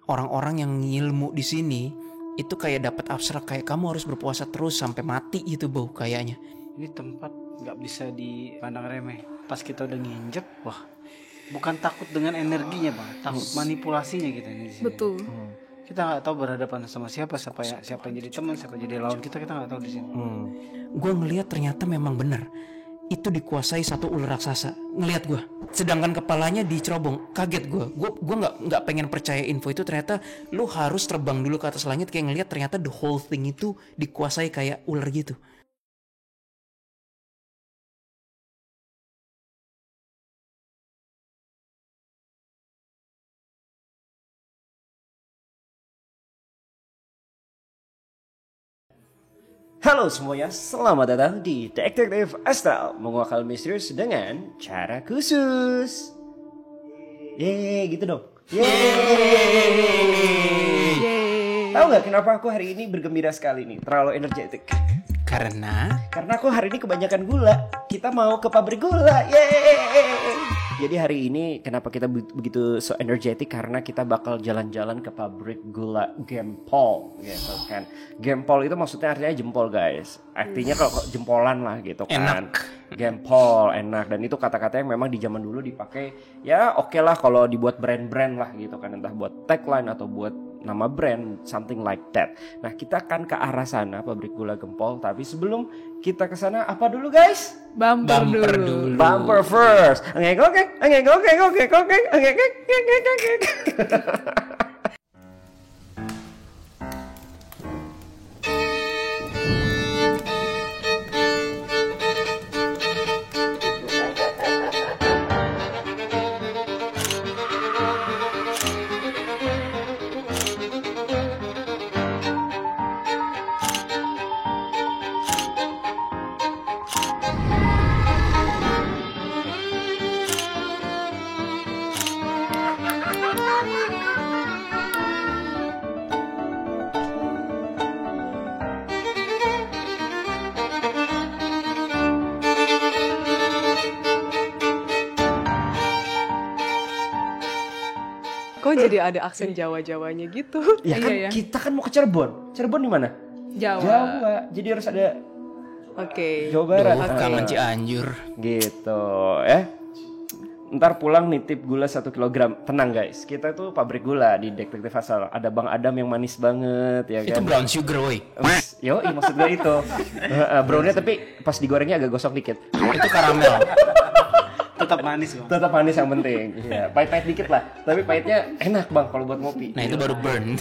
orang-orang yang ngilmu di sini itu kayak dapat abstrak, kayak kamu harus berpuasa terus sampai mati gitu Bo kayaknya. Ini tempat nggak bisa dipandang remeh. Pas kita udah nginjek, wah, bukan takut dengan energinya bang, takut manipulasinya kita di sini. Betul. Kita nggak tahu berhadapan sama siapa yang jadi teman, siapa jadi lawan kita nggak tahu di sini. Gue ngelihat ternyata memang benar itu dikuasai satu ular raksasa. Ngelihat gue, sedangkan kepalanya dicerobong. Kaget gue nggak pengen percaya info itu. Ternyata lu harus terbang dulu ke atas langit, kayak ngelihat ternyata the whole thing itu dikuasai kayak ular gitu. Halo semuanya, selamat datang di Detektif Astral, menguakal misterius dengan cara khusus. Yeay, gitu dong. Yeay. Tahu nggak kenapa aku hari ini bergembira sekali nih, terlalu energetik? Karena aku hari ini kebanyakan gula. Kita mau ke pabrik gula. Yeay. Jadi hari ini kenapa kita begitu so energetic, karena kita bakal jalan-jalan ke pabrik gula Gempol gitu kan. Gempol itu maksudnya artinya jempol guys. Artinya kalau jempolan lah gitu kan. Enak. Gempol enak, dan itu kata-kata yang memang di zaman dulu dipakai. Ya oke lah kalau dibuat brand-brand lah gitu kan, entah buat tagline atau buat nama brand, something like that. Nah, kita akan ke arah sana, pabrik gula Gempol. Tapi sebelum kita ke sana, apa dulu guys? Bumper dulu. Bumper first. Oke. Kok jadi ada aksen Jawa-Jawanya gitu? Ya kan Iya. kita kan mau ke Cirebon. Cirebon di mana? Jawa. Jadi harus ada Oke. Jawa Barat. kangen Cianjur. Gitu ya. Ntar pulang nitip gula 1 kilogram. Tenang guys, kita tuh pabrik gula di Detektif Asal. Ada Bang Adam yang manis banget ya Itu kan. brown sugar woy. Yo, maksud gue itu. Brownnya tapi pas digorengnya agak gosok dikit. Itu karamel. Tetap manis bang. Tetap manis yang penting. Iya, pahit-pahit dikit lah. Tapi pahitnya enak bang kalau buat ngopi. Nah itu baru burn.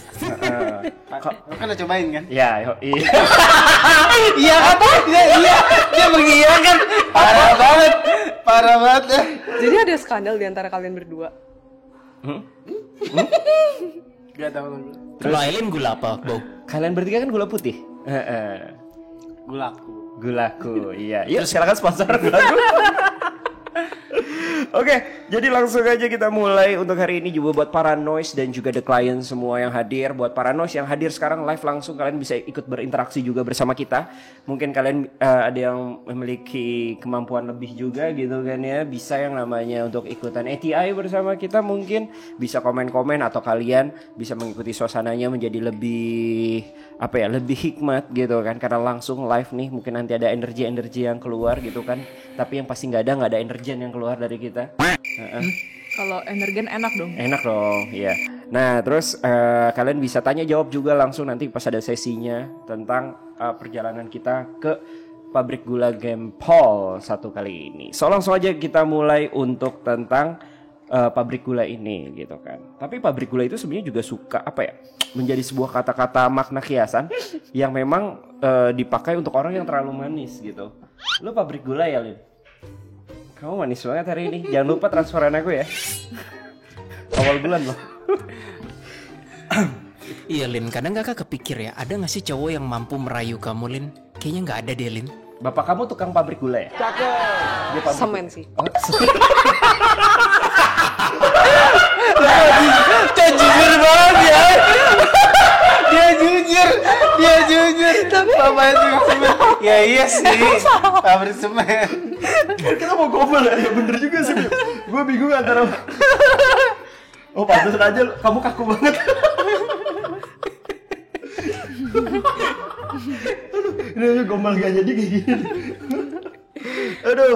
Lo kan udah cobain kan? Ya, iya. Iya apa? Iya. Dia mengiyakan. Parah banget ya. Jadi ada skandal di antara kalian berdua. Gak tahu lo. Kalau Aileen gula apa, Bo? Kalian bertiga kan gula putih. Gulaku. Gulaku, iya. Yuk silakan sponsor gulaku. Oke, jadi langsung aja kita mulai untuk hari ini juga buat para noise dan juga the client semua yang hadir. Buat para noise yang hadir sekarang live langsung, kalian bisa ikut berinteraksi juga bersama kita. Mungkin kalian ada yang memiliki kemampuan lebih juga gitu kan ya. Bisa yang namanya untuk ikutan ATI bersama kita, mungkin bisa komen-komen, atau kalian bisa mengikuti suasananya menjadi lebih lebih hikmat gitu kan, karena langsung live nih. Mungkin nanti ada energi yang keluar gitu kan, tapi yang pasti nggak ada energi yang keluar dari kita. Kalau energen enak dong. Enak dong, iya. Nah terus kalian bisa tanya jawab juga langsung nanti pas ada sesinya tentang perjalanan kita ke pabrik gula Gempol 1 kali ini. So langsung aja kita mulai untuk tentang pabrik gula ini gitu kan. Tapi pabrik gula itu sebenarnya juga suka menjadi sebuah kata-kata makna kiasan yang memang dipakai untuk orang yang terlalu manis gitu. Lu pabrik gula ya Lin? Kamu manis banget hari ini. Jangan lupa transferan aku ya. Awal bulan loh. Iya Lin, kadang kakak kepikir ya, ada gak sih cowok yang mampu merayu kamu Lin? Kayaknya gak ada deh Lin. Bapak kamu tukang pabrik gula ya? Dia pabrik Semen sih. Oh, Jujur banget ya. Dia jujur. Tapi bapaknya tukang semen. Ya iya sih. Pabrik semen. kita mau gobel ya, bener juga sih. Gue bingung antara. Oh pantesan aja kamu kaku banget. Ini gombal gak jadi kayak gini. Aduh,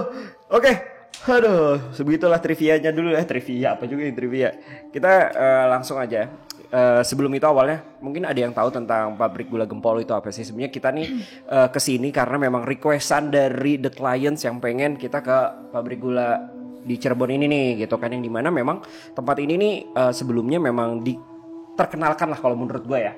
oke. Aduh, sebegitulah trivianya dulu ya. Trivia apa juga yang trivia. Kita langsung aja. Sebelum itu awalnya mungkin ada yang tahu tentang pabrik gula Gempol itu apa sih. Sebenarnya kita nih kesini karena memang requestan dari the clients yang pengen kita ke pabrik gula di Cirebon ini nih gitu kan, yang dimana memang tempat ini nih sebelumnya memang terkenalkan lah kalau menurut gue ya,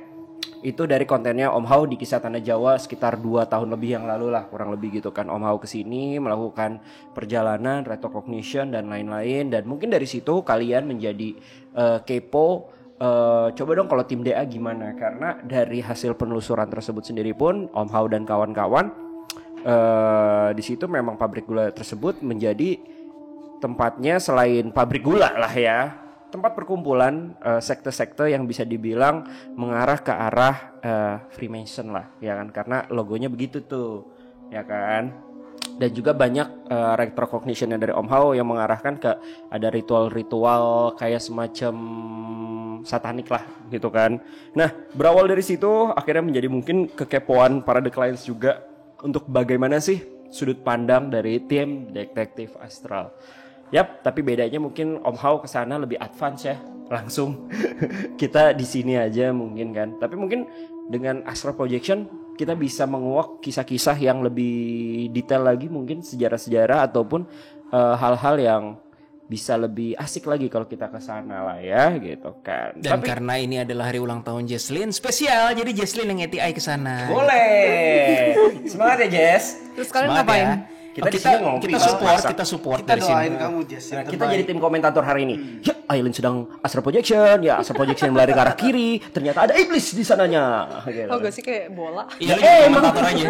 itu dari kontennya Om Hao di Kisah Tanah Jawa sekitar 2 tahun lebih yang lalu lah kurang lebih gitu kan. Om Hao kesini melakukan perjalanan retrocognition dan lain-lain, dan mungkin dari situ kalian menjadi kepo. Coba dong kalau tim DA gimana, karena dari hasil penelusuran tersebut sendiri pun Om Hao dan kawan-kawan di situ memang pabrik gula tersebut menjadi tempatnya selain pabrik gula lah ya, tempat perkumpulan sekte-sekte yang bisa dibilang mengarah ke arah Freemason lah ya kan, karena logonya begitu tuh ya kan. Dan juga banyak retrocognition dari Om Hao yang mengarahkan ke ada ritual-ritual kayak semacam satanik lah gitu kan. Nah, berawal dari situ akhirnya menjadi mungkin kekepoan para the clients juga untuk bagaimana sih sudut pandang dari tim detektif astral. Yap, tapi bedanya mungkin Om Hao kesana lebih advance ya, langsung kita di sini aja mungkin kan. Tapi mungkin dengan astral projection kita bisa menguak kisah-kisah yang lebih detail lagi, mungkin sejarah-sejarah ataupun hal-hal yang bisa lebih asik lagi kalau kita ke sana lah ya gitu kan. Dan karena ini adalah hari ulang tahun Jesslyn spesial, jadi Jesslyn yang ATI ke sana. Boleh. Semangat ya Jess. Terus kalian Semangat ngapain? ya. Kita di sini ngopi, kita support Kita dari sini. doain kamu Jess. Nah, kita jadi tim komentator hari ini. Ya, Aileen sedang astral projection, ya astral projection melari ke arah kiri, ternyata ada iblis di sananya. Gitu. Oh gak sih kayak bola? Iya, jadi komentator aja.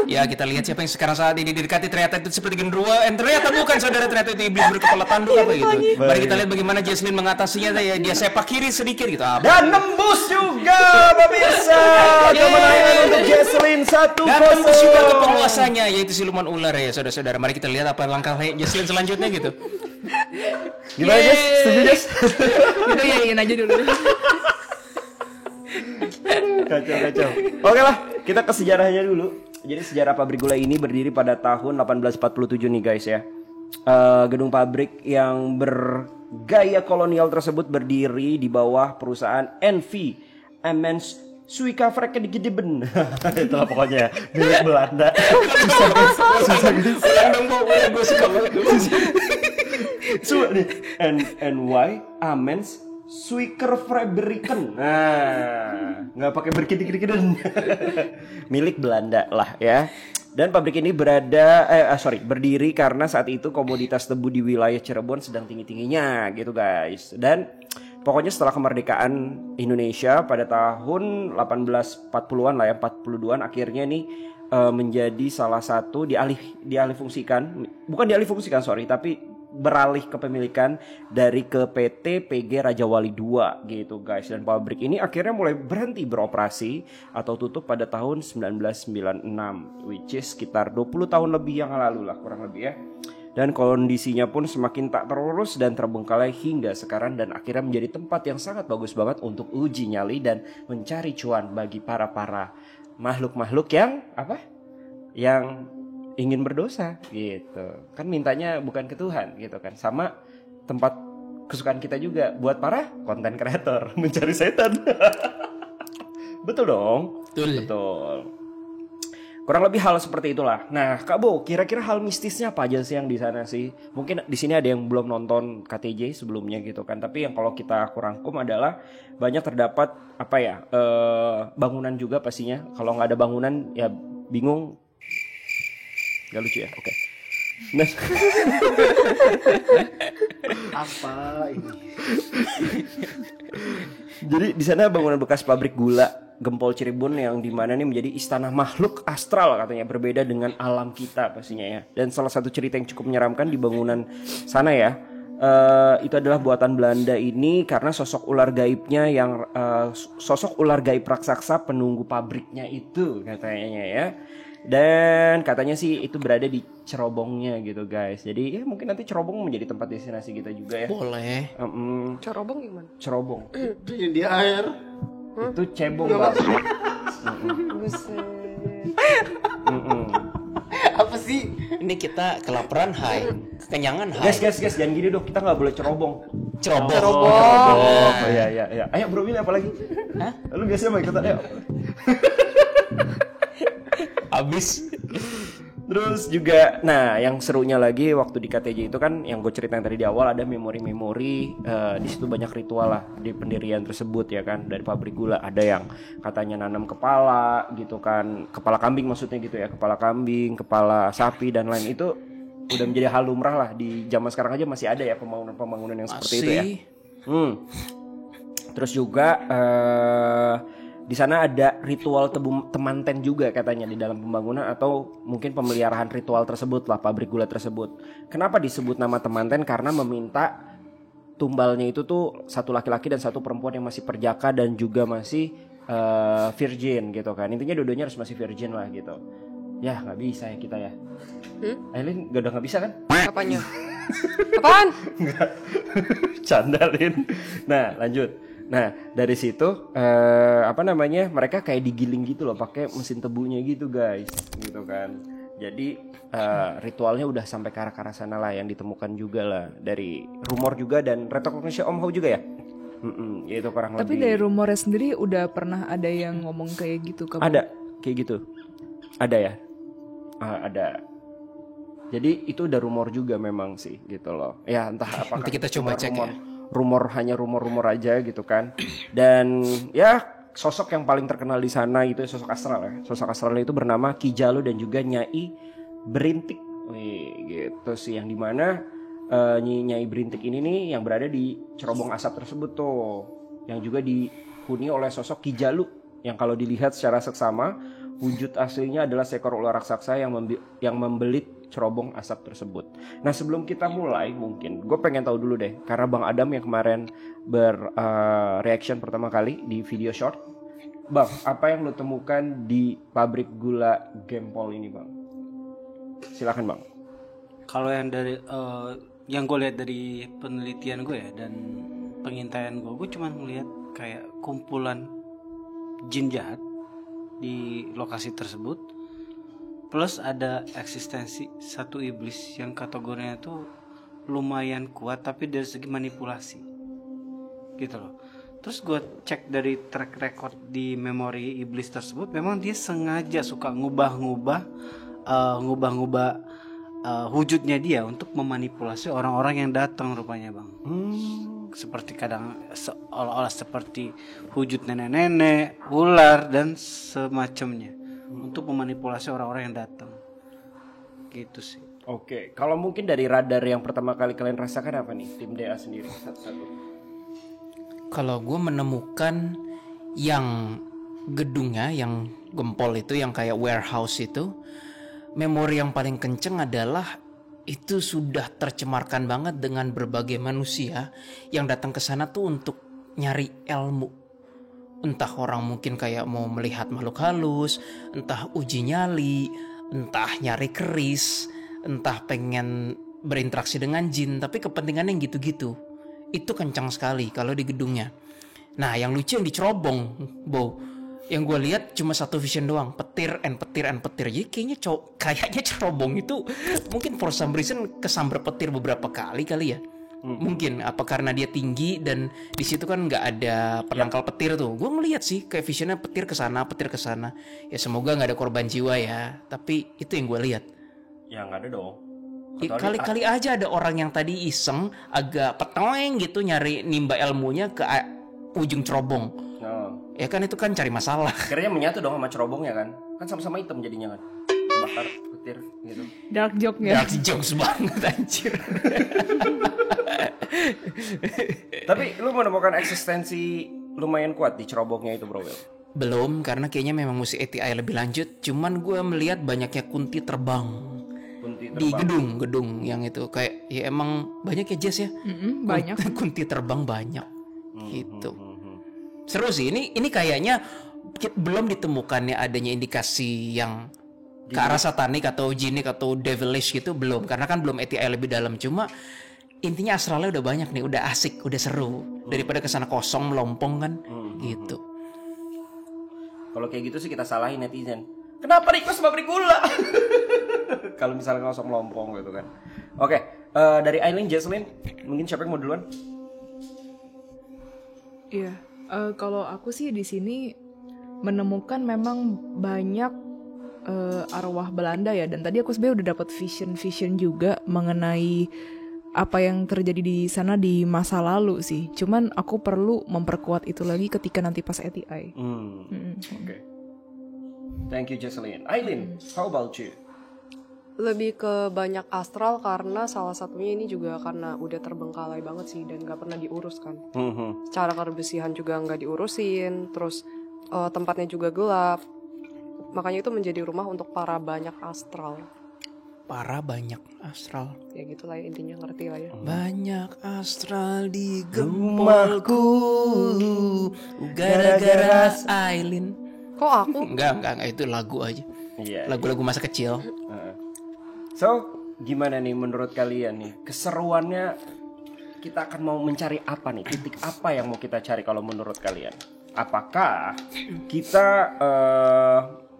Ya, kita lihat siapa yang sekarang saat ini didekati, ternyata itu seperti genderuwo, ternyata bukan saudara, ternyata itu iblis berkepala tanduk apa gitu. Mari kita lihat bagaimana Jesslyn mengatasinya ya. Dia sepak kiri sedikit gitu. Dan nembus juga pemirsa. Kemenangan untuk Jesslyn 1-0. Dan tembus juga ke penguasanya, yaitu siluman ular ya saudara-saudara. Mari kita lihat apa langkah Jesslyn selanjutnya gitu. Gimana Jess? Setuju Jess? Udah yain aja dulu. Kacau. Oke lah, kita ke sejarahnya dulu. Jadi sejarah pabrik gula ini berdiri pada tahun 1847 nih guys ya. Gedung pabrik yang bergaya kolonial tersebut berdiri di bawah perusahaan NV Amens Suika Vrekedegedeben. Itulah pokoknya milik Belanda. Susah gitu. Gue suka banget. Nih NY Amens Suiker Fabriken. Nah, nggak pakai berkedek-kedeken. Milik Belanda lah ya. Dan pabrik ini berdiri karena saat itu komoditas tebu di wilayah Cirebon sedang tinggi-tingginya gitu guys. Dan pokoknya setelah kemerdekaan Indonesia pada tahun 1840-an lah ya, 42-an akhirnya nih menjadi salah satu tapi beralih kepemilikan dari ke PT PG Raja Wali II gitu guys. Dan pabrik ini akhirnya mulai berhenti beroperasi atau tutup pada tahun 1996, which is sekitar 20 tahun lebih yang lalu lah kurang lebih ya. Dan kondisinya pun semakin tak terurus dan terbengkalai hingga sekarang, dan akhirnya menjadi tempat yang sangat bagus banget untuk uji nyali dan mencari cuan bagi para makhluk-makhluk yang ingin berdosa gitu. Kan mintanya bukan ke Tuhan gitu kan. Sama tempat kesukaan kita juga buat para konten kreator mencari setan. Betul dong? Betul. Kurang lebih hal seperti itulah. Nah, Kak Bo, kira-kira hal mistisnya apa aja sih yang di sana sih? Mungkin di sini ada yang belum nonton KTJ sebelumnya gitu kan. Tapi yang kalau kita kurangkum adalah banyak terdapat bangunan juga pastinya. Kalau nggak ada bangunan ya bingung. Gak lucu ya? Oke. Nah. Apa ini? Jadi di sana bangunan bekas pabrik gula Gempol Cirebon yang dimana nih menjadi istana makhluk astral katanya, berbeda dengan alam kita pastinya ya. Dan salah satu cerita yang cukup menyeramkan di bangunan sana ya, itu adalah buatan Belanda ini karena sosok ular gaib raksasa penunggu pabriknya itu katanya ya. Dan katanya sih itu berada di cerobongnya gitu guys. Jadi ya mungkin nanti cerobong menjadi tempat destinasi kita juga ya. Boleh. Corobong gimana? Cerobong Itu di air. itu cebong bang. Buset. Apa sih? Ini kita kelaparan hai, kekenyangan hai. Guys, jangan gini dong. Kita nggak boleh cerobong. Cerobong. Oh, iya. Ayo Bro Will, apa lagi? Hah? Lu biasanya mau ikutan ayo. Abis. Terus juga, nah yang serunya lagi waktu di KTJ itu kan yang gue ceritain tadi di awal ada memori-memori, di situ banyak ritual lah di pendirian tersebut ya kan, dari pabrik gula. Ada yang katanya nanam kepala gitu kan, kepala kambing maksudnya gitu ya, kepala kambing, kepala sapi dan lain itu udah menjadi hal lumrah lah di zaman sekarang aja masih ada ya pembangunan yang seperti itu ya. Terus juga di sana ada ritual temanten juga katanya di dalam pembangunan atau mungkin pemeliharaan ritual tersebut lah pabrik gula tersebut. Kenapa disebut nama temanten? Karena meminta tumbalnya itu tuh satu laki-laki dan satu perempuan yang masih perjaka dan juga masih virgin gitu kan. Intinya dua-duanya harus masih virgin lah gitu. Ya nggak bisa ya kita ya. Aileen udah nggak bisa kan? Apanya? Apaan? Nggak. Candalin. Nah lanjut. Nah dari situ mereka kayak digiling gitu loh pakai mesin tebunya gitu guys gitu kan. Jadi ritualnya udah sampai ke arah sana lah yang ditemukan juga lah dari rumor juga dan retrokognition Om Hao juga ya. Itu kurang Tapi lebih. dari rumornya sendiri udah pernah ada yang ngomong kayak gitu ke Ada kayak gitu. Ada ya. Ada. Jadi itu udah rumor juga memang sih gitu loh. Ya entah apakah Nanti kita coba cek ya. Hanya rumor aja gitu kan. Dan ya sosok yang paling terkenal di sana itu sosok astral ya. Sosok astral itu bernama Ki Jalu dan juga Nyai Berintik. Wih, gitu sih yang dimana Nyai Berintik ini nih yang berada di cerobong asap tersebut tuh. Yang juga dihuni oleh sosok Ki Jalu yang kalau dilihat secara seksama wujud aslinya adalah seekor ular raksasa yang membelit cerobong asap tersebut. Nah sebelum kita mulai mungkin gue pengen tahu dulu deh karena Bang Adam yang kemarin reaction pertama kali di video short. Bang, apa yang lo temukan di pabrik gula Gempol ini Bang? Silakan Bang. Kalau yang dari yang gue lihat dari penelitian gue ya dan pengintaian gue cuma ngelihat kayak kumpulan jin jahat di lokasi tersebut, plus ada eksistensi satu iblis yang kategorinya tuh lumayan kuat tapi dari segi manipulasi gitu loh. Terus gue cek dari track record di memori iblis tersebut, memang dia sengaja suka ngubah-ngubah wujudnya dia untuk memanipulasi orang-orang yang datang rupanya Bang. Seperti kadang seolah-olah seperti wujud nenek-nenek, ular dan semacamnya untuk memanipulasi orang-orang yang datang. Gitu sih. Oke, kalau mungkin dari radar yang pertama kali kalian rasakan apa nih tim DA sendiri satu-satu? Kalau gue menemukan yang gedungnya, yang Gempol itu, yang kayak warehouse itu, memori yang paling kenceng adalah itu sudah tercemarkan banget dengan berbagai manusia yang datang ke sana tuh untuk nyari ilmu. Entah orang mungkin kayak mau melihat makhluk halus, entah uji nyali, entah nyari keris, entah pengen berinteraksi dengan jin, tapi kepentingannya yang gitu-gitu. Itu kencang sekali kalau di gedungnya. Nah, yang lucu yang dicerobong, Bo. Yang gue lihat cuma satu vision doang, petir. Jadi kayaknya cerobong itu mungkin for some reason kesambar petir beberapa kali ya. Mungkin apa karena dia tinggi dan di situ kan nggak ada penangkal petir tuh. Gue ngeliat sih kayak visionnya petir ke sana. Ya semoga nggak ada korban jiwa ya. Tapi itu yang gue lihat. Ya nggak ada dong. Kali-kali aja ada orang yang tadi iseng agak peteng gitu nyari nimba ilmunya ke ujung cerobong. Ya kan itu kan cari masalah. Akhirnya menyatu dong sama cerobongnya kan. Kan sama-sama hitam jadinya kan. Bakar petir gitu. Dark joke ya. Dark jokes banget anjir. Tapi lu menemukan eksistensi lumayan kuat di cerobongnya itu Bro Will? Belum, karena kayaknya memang mesti ATI lebih lanjut. Cuman gue melihat banyaknya kunti terbang. Di gedung yang itu kayak ya emang banyak ya Jess ya. Banyak. Kunti terbang banyak gitu. Seru sih ini kayaknya belum ditemukannya adanya indikasi yang ke arah satanik atau jinik atau devilish gitu belum, karena kan belum ATI lebih dalam. Cuma intinya astralnya udah banyak nih, udah asik, udah seru daripada kesana kosong melompong kan gitu. Kalau kayak gitu sih kita salahin netizen. Kenapa request pabrik gula? Kalau misalnya ngosong lompong gitu kan. Oke, dari Aileen, Jesslyn, mungkin siapa yang mau duluan? Iya, kalau aku sih di sini menemukan memang banyak arwah Belanda ya, dan tadi aku sebenarnya udah dapat vision juga mengenai apa yang terjadi di sana di masa lalu sih. Cuman aku perlu memperkuat itu lagi ketika nanti pas ATI. Oke. Thank you, Jesslyn. Aileen, how about you? Lebih ke banyak astral karena salah satunya ini juga karena udah terbengkalai banget sih dan gak pernah diurus kan. Secara kebersihan juga gak diurusin, terus tempatnya juga gelap. Makanya itu menjadi rumah untuk para banyak astral. Para banyak astral. Ya gitulah ya, intinya ngerti lah ya. Banyak astral di gempolku gara-gara Aileen. Kok aku? Enggak, itu lagu aja. Iya. Lagu-lagu masa kecil. So, gimana nih menurut kalian nih? Keseruannya kita akan mau mencari apa nih? Titik apa yang mau kita cari kalau menurut kalian? Apakah kita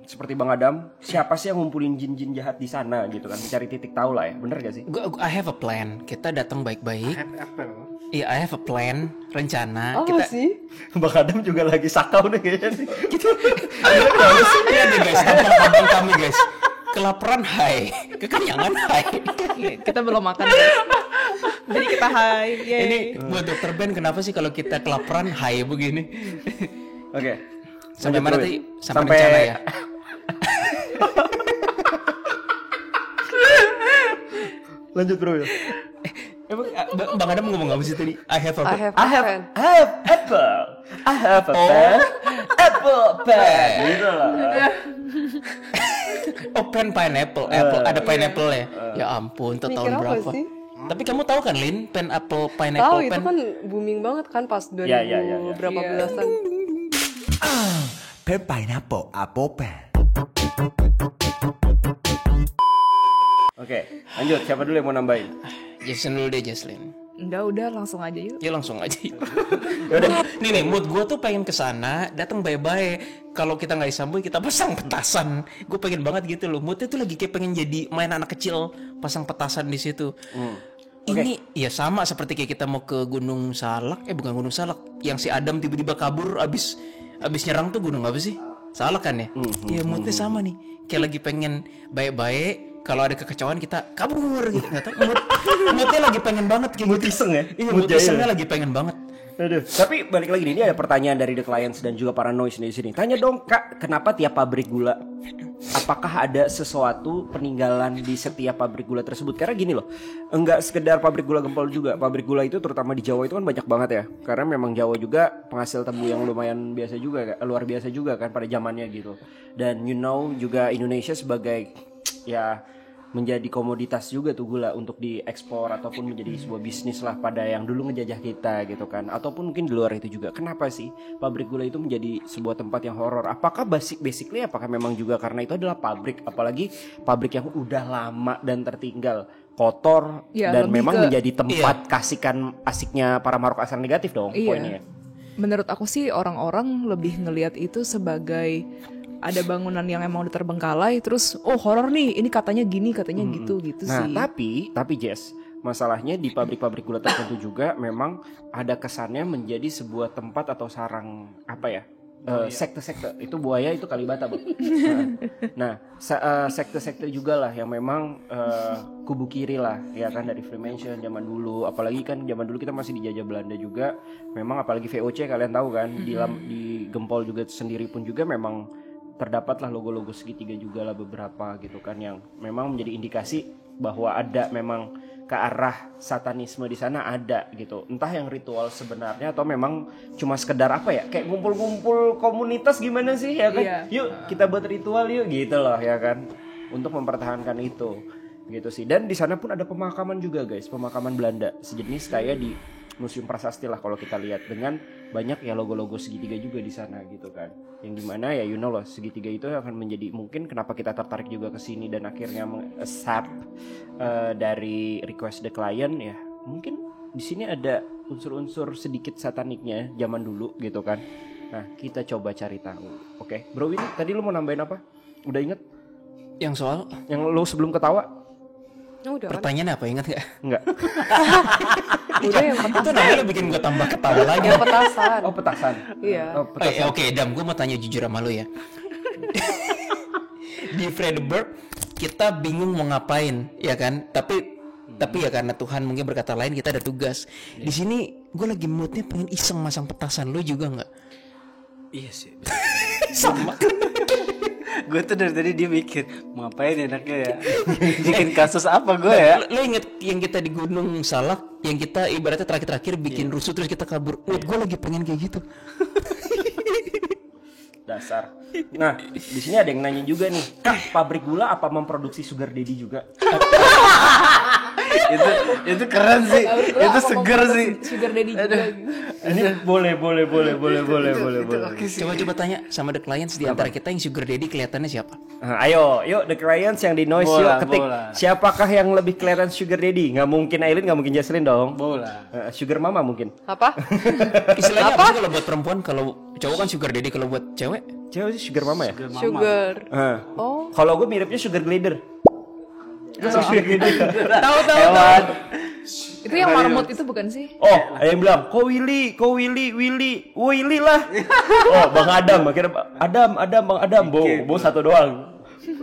seperti Bang Adam, siapa sih yang ngumpulin jin-jin jahat di sana gitu kan? Mencari titik tahu lah ya, bener gak sih? I have a plan. Kita datang baik-baik. Apple. Iya, I have a plan, rencana. Apa sih? Bang Adam juga lagi sakau nih kayaknya nih. Iya deh guys, tampang kami guys. Kelaparan hai, kekenyangan hai. Kita belum makan guys. Jadi kita hai. Yeay. Ini buat dokter Ben, kenapa sih kalau kita kelaparan hai begini? Oke. Sampai Lanjut mana dulu. tadi? Sampai rencana ya. Lanjut bro. Emang Bang Adam ngomong apa sih tadi? I have a I have pen. I have apple. I have a pen. Apple pen. Gitu lah. Oh, pen pineapple, apple, ada pineapple ya. Ya ampun, itu tahun Mikir apa berapa? sih? Tapi kamu tahu kan, Lin, pen apple, Tahu pineapple, itu pen. kan booming banget kan pas 2000 Ya. berapa Iya. belasan. pen pineapple, apple pen. Oke, lanjut. Siapa dulu yang mau nambahin? Jason dulu deh, Jaslyn. Udah langsung aja yuk. Ya langsung aja. Yaudah, nih mood gue tuh pengen kesana, datang bye-bye. Kalau kita nggak disambut, kita pasang petasan. Gue pengen banget gitu loh. Moodnya tuh lagi kayak pengen jadi main anak kecil, pasang petasan di situ. Ini ya sama seperti kayak kita mau ke Gunung Salak, bukan Gunung Salak, yang si Adam tiba-tiba kabur abis nyerang tuh gunung apa sih? Salak kan ya? Iya moodnya sama nih. Kayak lagi pengen baik-baik. Kalau ada kekecauan kita kabur gitu. Nggak tahu. Moodnya lagi pengen banget kayak Mood gitu. iseng ya? Iya, Mood mood jaya. isengnya lagi pengen banget. Aduh. Tapi balik lagi nih, ini ada pertanyaan dari The Clients dan juga para noise di sini. Tanya dong Kak, kenapa tiap pabrik gula? Apakah ada sesuatu peninggalan di setiap pabrik gula tersebut? Karena gini loh, enggak sekedar pabrik gula Gempol juga. Pabrik gula itu terutama di Jawa itu kan banyak banget ya. Karena memang Jawa juga penghasil tebu yang lumayan biasa juga, luar biasa juga kan pada zamannya gitu. Dan juga Indonesia sebagai ya menjadi komoditas juga tuh gula untuk diekspor ataupun menjadi sebuah bisnis lah pada yang dulu ngejajah kita gitu kan, ataupun mungkin di luar itu juga. Kenapa sih pabrik gula itu menjadi sebuah tempat yang horor? Apakah basically apakah memang juga karena itu adalah pabrik, apalagi pabrik yang udah lama dan tertinggal, kotor Ya, dan lebih memang ke- menjadi tempat kasihkan asiknya para makhluk asal negatif dong poinnya. Menurut aku sih orang-orang lebih ngelihat itu sebagai ada bangunan yang emang udah terbengkalai, terus horor nih, ini katanya gini, katanya gitu Nah, sih. tapi Jess, masalahnya di pabrik-pabrik gula tertentu juga memang ada kesannya menjadi sebuah tempat atau sarang apa ya? Sekte-sekte. Itu buaya, itu kalibata, Bang. Nah, sekte-sekte juga lah yang memang kubu kiri lah, ya kan, dari Freemason zaman dulu. Apalagi kan zaman dulu kita masih dijajah Belanda juga. Memang apalagi VOC kalian tahu kan, di Gempol juga sendiri pun juga memang terdapatlah logo-logo segitiga juga lah beberapa gitu kan, yang memang menjadi indikasi bahwa ada memang ke arah satanisme di sana ada gitu. Entah yang ritual sebenarnya atau memang cuma sekedar apa ya, kayak ngumpul-ngumpul komunitas gimana sih ya kan. Iya. Yuk kita buat ritual yuk gitu loh ya kan, untuk mempertahankan itu gitu sih. Dan di sana pun ada pemakaman juga guys, pemakaman Belanda sejenis kayak di Museum Prasasti lah kalau kita lihat, dengan banyak ya logo-logo segitiga juga di sana gitu kan. Yang dimana ya loh, segitiga itu akan menjadi mungkin kenapa kita tertarik juga ke sini dan akhirnya accept dari request the client ya. Mungkin di sini ada unsur-unsur sedikit sataniknya zaman dulu gitu kan. Nah, kita coba cari tahu. Oke, Bro Win, tadi lu mau nambahin apa? Udah inget? Yang soal Yang lo sebelum ketawa? Udah kan? pertanyaannya apa, ingat gak? Enggak. Udah yang Itu namanya bikin gue tambah ketawa lagi. yang petasan. Oh, petasan. Iya. Oh, petasan. Oke, Dam, gue mau tanya jujur sama lu ya. Di Fredberg kita bingung mau ngapain, ya kan? Tapi ya karena Tuhan mungkin berkata lain, kita ada tugas. Di sini gue lagi moodnya pengen iseng masang petasan. Lu juga nggak? Iya sih. Sama. Gue tuh dari tadi dia mikir mau ngapain enaknya ya. Bikin kasus apa gue ya? Lu inget yang kita di Gunung Salak, yang kita ibaratnya terakhir bikin rusuh terus kita kabur. Gue lagi pengen kayak gitu. Dasar. Nah, di sini ada yang nanya juga nih, Kak, pabrik gula apa memproduksi sugar daddy juga? itu keren sih. Itu seger sih. Sugar daddy juga gitu. Ini boleh. Coba tanya sama the clients di antara kita yang sugar daddy kelihatannya siapa? Nah, ayo, yuk the clients yang di noise Bola, yuk ketik. bola. Siapakah yang lebih kelihatan sugar daddy? Nggak mungkin Aileen, nggak mungkin Jaslyn dong. Bola. Sugar mama mungkin. Apa? Istilahnya apa sih kalau buat perempuan? Kalau cowok kan sugar daddy, kalau buat cewek? Cewek sih sugar mama ya? Sugar. Oh. Kalau gue miripnya sugar glider. Tahu. Itu yang marmut itu bukan sih? Oh, ada yang bilang, kok Willy lah. Oh, Bang Adam, akhirnya Bang Adam, Bo satu doang.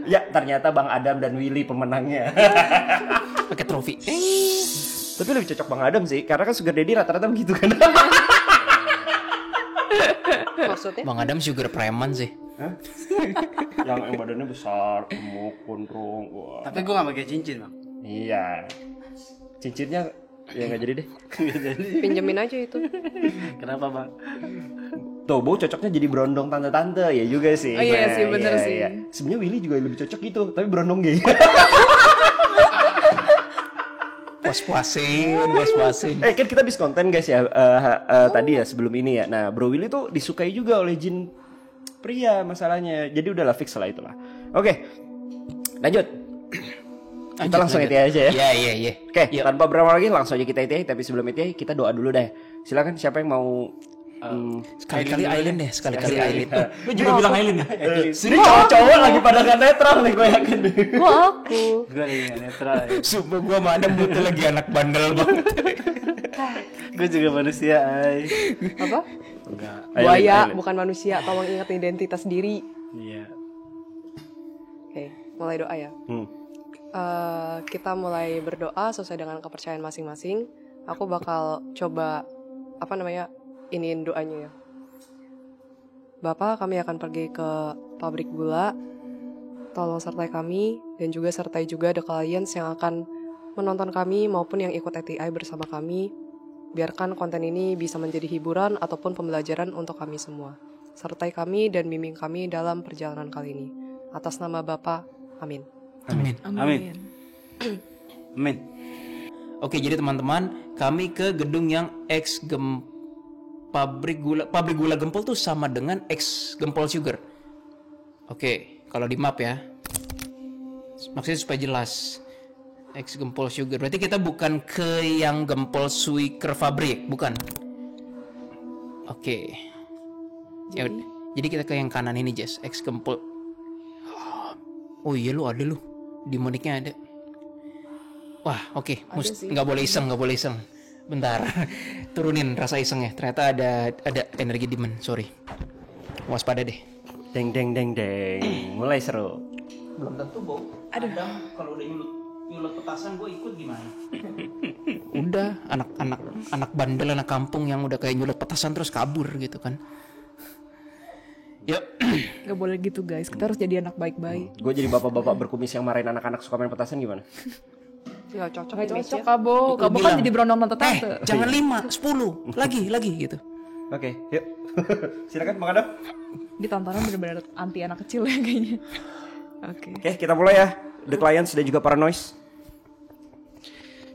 Ya, ternyata Bang Adam dan Willy pemenangnya. Pakai trofi. Tapi lebih cocok Bang Adam sih, karena kan sugar daddy rata-rata begitu kan. Maksudnya? Bang Adam sugar preman sih. yang badannya besar, gemuk, gondrong. Wah. Tapi gue gak pakai cincin bang. Iya. Cincinnya ya nggak jadi deh. Pinjemin aja itu. Kenapa bang? Tuh, Bo cocoknya jadi berondong tante-tante ya juga sih. Oh iya sih, bener iya, sih. iya. Sebenarnya Willy juga lebih cocok gitu, tapi berondong gay. Puas-puasin. Kan kita habis konten guys ya tadi ya sebelum ini ya. Nah, Bro Willy tuh disukai juga oleh jin pria masalahnya. Jadi udahlah fix lah itulah. Oke. Lanjut. Kita langsung ETA aja ya. Iya. Oke, tanpa berlama lagi langsung aja kita ETA, tapi sebelum ETA kita doa dulu deh. Silakan siapa yang mau Sekali-kali Aileen deh, sekali-kali Aileen. Lu juga bilang Aileen ya? Sini cowok-cowok lagi pada gak netral nih gue yakin. Kok aku? Gue lagi gak netral ya. Sumpah gue sama Adam butuh lagi anak bandel banget. Gue juga manusia ay. Apa? Enggak. Buaya, bukan manusia. Tolong ingat identitas diri. Iya. Oke, mulai doa ya. Kita mulai berdoa sesuai dengan kepercayaan masing-masing. Aku bakal coba iniin doanya ya. Bapak, kami akan pergi ke pabrik gula. Tolong sertai kami dan juga sertai juga the clients yang akan menonton kami maupun yang ikut ETI bersama kami. Biarkan konten ini bisa menjadi hiburan ataupun pembelajaran untuk kami semua. Sertai kami dan bimbing kami dalam perjalanan kali ini. Atas nama Bapak, amin. Amin. Oke, jadi teman-teman, kami ke gedung yang pabrik gula Gempol tuh sama dengan X Gempol Sugar. Oke, kalau di map ya. Maksudnya supaya jelas. X Gempol Sugar. Berarti kita bukan ke yang Gempol Suiker Fabrik, bukan? Oke. Ya, jadi kita ke yang kanan ini, Jess. X Gempol. Oh iya lu ada lu. Di Moniknya ada. Wah, oke. Nggak boleh iseng. Bentar, turunin rasa isengnya. Ternyata ada energi demand. Sorry. Waspada deh. Deng. Mulai seru. Belum tentu, Bo. Ada kalau udah nyulut petasan gue ikut gimana? Udah, anak bandel, anak kampung yang udah kayak nyulut petasan terus kabur gitu kan. Yuk. Gak boleh gitu guys. Kita harus jadi anak baik-baik. Gue jadi bapak-bapak berkumis yang marahin anak-anak suka main petasan gimana? Gak cocok. Gak cocok Kabo. Kabo kan jadi berondong tante-tante. Jangan 5, 10, lagi gitu. Oke, yuk. Silakan Bang Adam. Di tontonan bener-bener anti anak kecil ya kayaknya. Oke. Oke, kita mulai ya. The Clients dan juga para noise.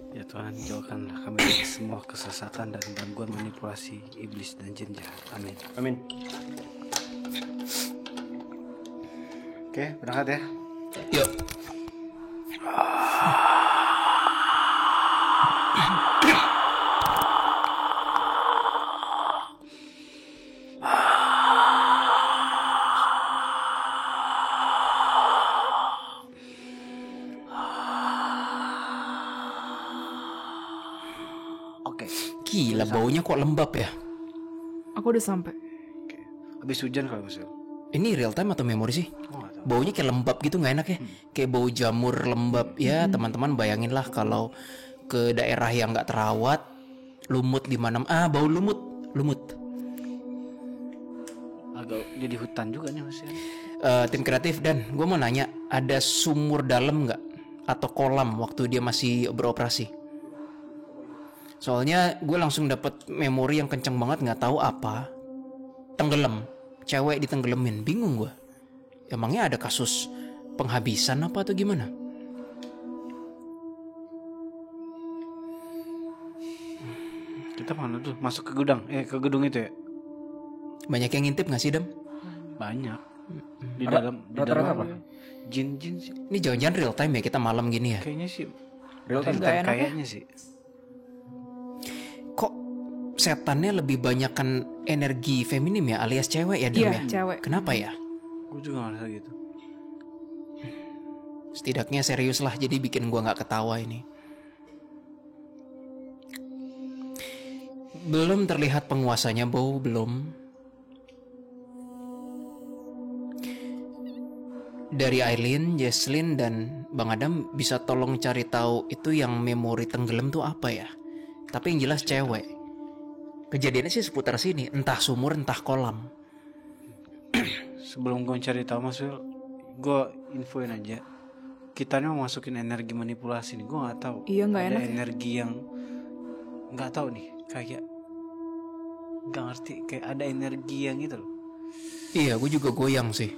Ya Tuhan, jauhkanlah kami dari semua kesesatan dan gangguan manipulasi iblis dan jin jahat. Amin. Oke, berangkat ya. Yuk. Gila, baunya kok lembab ya? Aku udah sampai. Oke. Habis hujan kalau Mas Wil. Ini real time atau memori sih? Baunya kayak lembab gitu, nggak enak ya? Kayak bau jamur lembab ya. Teman-teman bayangin lah kalau ke daerah yang nggak terawat, lumut di mana? Bau lumut. Agak jadi hutan juga nih Mas Wil. Tim kreatif, dan gue mau nanya, ada sumur dalam nggak atau kolam waktu dia masih beroperasi? Soalnya gue langsung dapet memori yang kenceng banget, nggak tahu apa, tenggelam, cewek ditenggelamin, bingung gue. Emangnya ada kasus penghabisan apa atau gimana? Kita mana tuh? Masuk ke gudang, ke gedung itu ya? Banyak yang ngintip nggak sih, Dam? Banyak. Di dalam apa? Jin sih. Ini jangan-jangan real time ya kita malam gini ya? Kayaknya sih. Real time. Nggak enak ya? Kayaknya sih. Kok setannya lebih banyakkan energi feminim ya, alias cewek ya, Dam Iya, ya? cewek. Kenapa ya? Gue juga ngerasa gitu. Setidaknya serius lah, jadi bikin gua nggak ketawa ini. Belum terlihat penguasanya, Bow, belum. Dari Aileen, Jesslyn, dan Bang Adam bisa tolong cari tahu itu yang memori tenggelam tuh apa ya? Tapi yang jelas cewek. Kejadiannya sih seputar sini, entah sumur, entah kolam. Sebelum gue cari tahu Mas Wil, gue infoin aja. Kita nih mau masukin energi manipulasi nih, gue nggak tahu. Iya, nggak ada enak ya. energi yang nggak tahu nih, kayak nggak ngerti, kayak ada energi yang itu loh. Iya, gue juga goyang sih.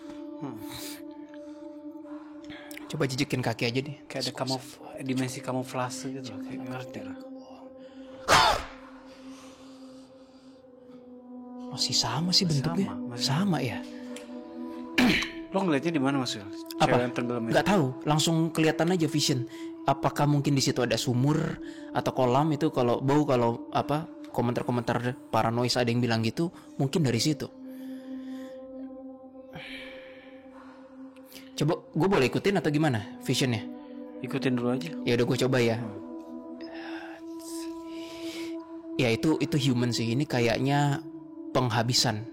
Coba jejekin kaki aja deh. Kayak ada dimensi kamuflase gitu loh, kayak nggak ngerti lah. Masih sama sih bentuknya. masih Sama ya. Lo ngeliatnya di mana Mas Wil? Apa? Cewek yang tenggelam itu? Nggak tahu, langsung kelihatan aja vision. Apakah mungkin di situ ada sumur atau kolam? Itu kalau Bau, kalau apa, komentar-komentar paranoid ada yang bilang gitu, mungkin dari situ. Coba gue boleh ikutin atau gimana visionnya? Ikutin dulu aja. Ya udah gue coba ya. Ya itu human sih. Ini kayaknya penghabisan,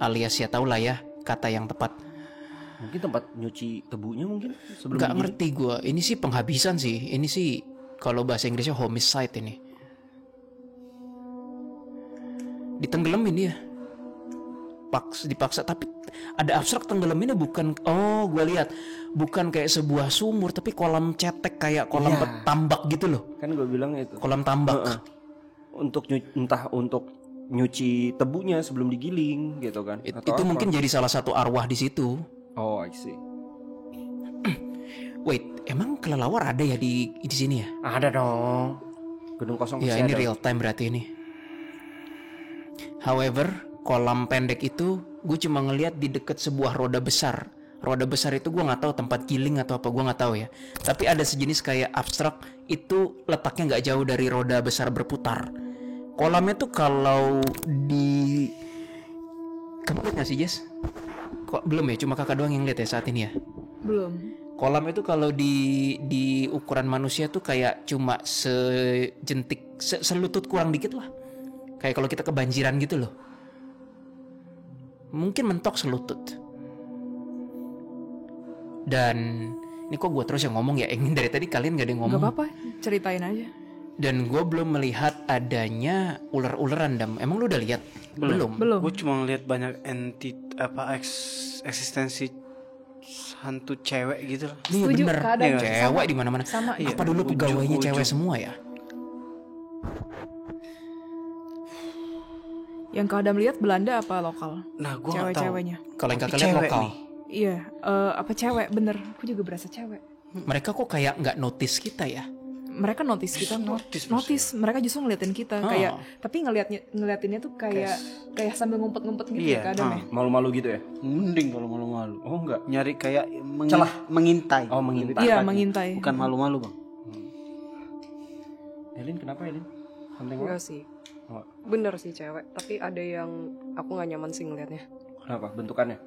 alias ya tau lah ya kata yang tepat. Mungkin tempat nyuci tebunya mungkin sebelum Gak digiling. ngerti gue. Ini sih penghabisan sih. Ini sih kalau bahasa Inggrisnya homicide ini. Ditenggelamin dia. Dipaksa, tapi ada abstrak tenggelaminnya bukan. Oh, gue lihat bukan kayak sebuah sumur, tapi kolam cetek kayak kolam tambak gitu loh. Kan gue bilang itu. Kolam tambak. Untuk entah untuk nyuci tebunya sebelum digiling gitu kan. Atau Itu apa. mungkin jadi salah satu arwah di situ. Oh, I see. Wait, emang kelelawar ada ya di sini ya? Ada dong. Gedung kosong Ya pasti ini ada. real time berarti ini. However, kolam pendek itu gue cuma ngelihat di dekat sebuah roda besar. Roda besar itu gue nggak tahu tempat giling atau apa, gue nggak tahu ya. Tapi ada sejenis kayak abstrak itu letaknya nggak jauh dari roda besar berputar. Kolamnya tuh kalau di, kamu lihat nggak sih Jess? Kok belum ya? Cuma kakak doang yang lihat ya saat ini ya. Belum. Kolam itu kalau di ukuran manusia tuh kayak cuma sejentik, selutut kurang dikit lah. Kayak kalau kita kebanjiran gitu loh. Mungkin mentok selutut. Dan ini kok gue terus yang ngomong ya, ingin dari tadi kalian gak ada yang ngomong. Gak apa-apa, ceritain aja. Dan gue belum melihat adanya ular-ularan, Dam. Emang lu udah lihat? Belum. Gue cuma ngeliat banyak eksistensi hantu cewek gitu loh. Iya Setuju, bener. keadaan Cewek di mana-mana. Sama, Apa iya. dulu pegawainya Ujung-ujung. cewek semua ya? Yang Kak Adam lihat Belanda apa lokal? Nah, gue nggak tahu. Cewek-ceweknya. Kalau yang kakak Cewek lihat lokal. nih. Iya, apa cewek bener. Aku juga berasa cewek. Mereka kok kayak nggak notice kita ya? Mereka notice kita, notice. Mereka justru ngeliatin kita kayak, tapi ngeliatinnya tuh kayak sambil ngumpet-ngumpet gitu Iya, ya Kak Adam ya. Malu-malu gitu ya? Mending kalau malu-malu. Oh enggak. Nyari kayak Celah. mengintai. Oh, mengintai. Iya, mengintai. Bukan malu-malu bang. Elin kenapa Elin? Something Enggak wrong? sih. Oh, Bener sih cewek, tapi ada yang aku nggak nyaman sih ngeliatnya. kenapa? Bentukannya?